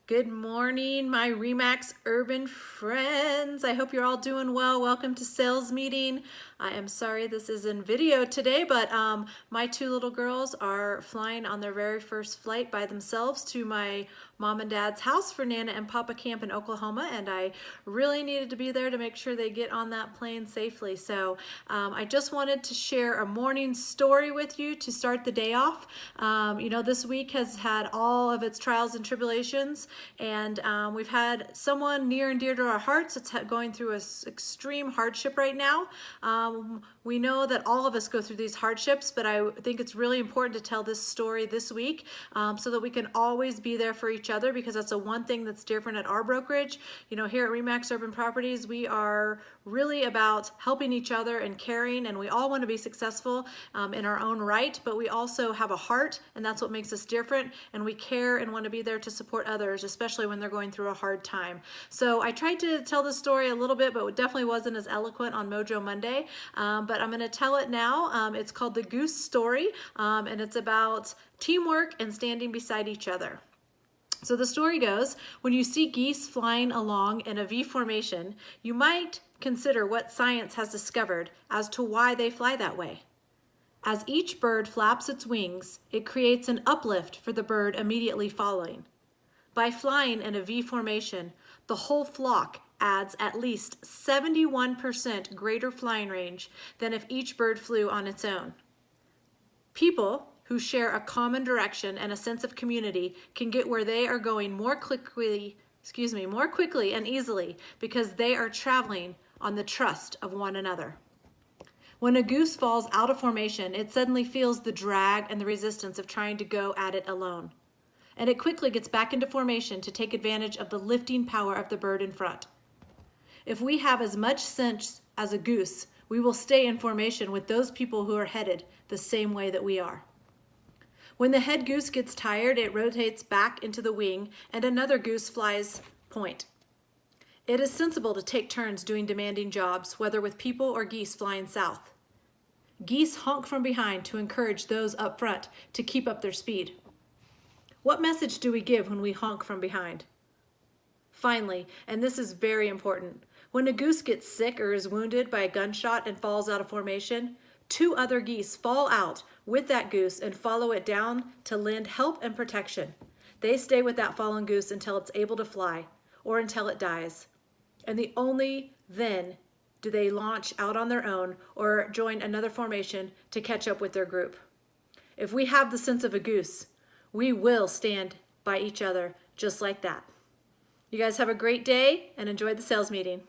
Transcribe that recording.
Good morning, my RE/MAX urban friends. I hope you're all doing well. Welcome to sales meeting. I am sorry this is in video today, but my two little girls are flying on their very first flight by themselves to my mom and dad's house for Nana and Papa Camp in Oklahoma, and I really needed to be there to make sure they get on that plane safely. So I just wanted to share a morning story with you to start the day off. You know, this week has had all of its trials and tribulations, and we've had someone near and dear to our hearts that's going through an extreme hardship right now. We know that all of us go through these hardships, but I think it's really important to tell this story this week so that we can always be there for each other, because that's the one thing that's different at our brokerage. You know, here at RE/MAX Urban Properties, we are really about helping each other and caring, and we all want to be successful in our own right, but we also have a heart, and that's what makes us different, and we care and want to be there to support others, especially when they're going through a hard time. So I tried to tell the story a little bit, but it definitely wasn't as eloquent on Mojo Monday, but I'm going to tell it now. It's called The Goose Story, and it's about teamwork and standing beside each other. So the story goes, when you see geese flying along in a V formation, you might consider what science has discovered as to why they fly that way. As each bird flaps its wings, it creates an uplift for the bird immediately following. By flying in a V formation, the whole flock adds at least 71% greater flying range than if each bird flew on its own. People who share a common direction and a sense of community can get where they are going more quickly and easily, because they are traveling on the trust of one another. When a goose falls out of formation, it suddenly feels the drag and the resistance of trying to go at it alone. And it quickly gets back into formation to take advantage of the lifting power of the bird in front. If we have as much sense as a goose, we will stay in formation with those people who are headed the same way that we are. When the head goose gets tired, it rotates back into the wing and another goose flies point. It is sensible to take turns doing demanding jobs, whether with people or geese flying south. Geese honk from behind to encourage those up front to keep up their speed. What message do we give when we honk from behind? Finally, and this is very important, when a goose gets sick or is wounded by a gunshot and falls out of formation, two other geese fall out with that goose and follow it down to lend help and protection. They stay with that fallen goose until it's able to fly or until it dies. And only then do they launch out on their own or join another formation to catch up with their group. If we have the sense of a goose, we will stand by each other just like that. You guys have a great day and enjoy the sales meeting.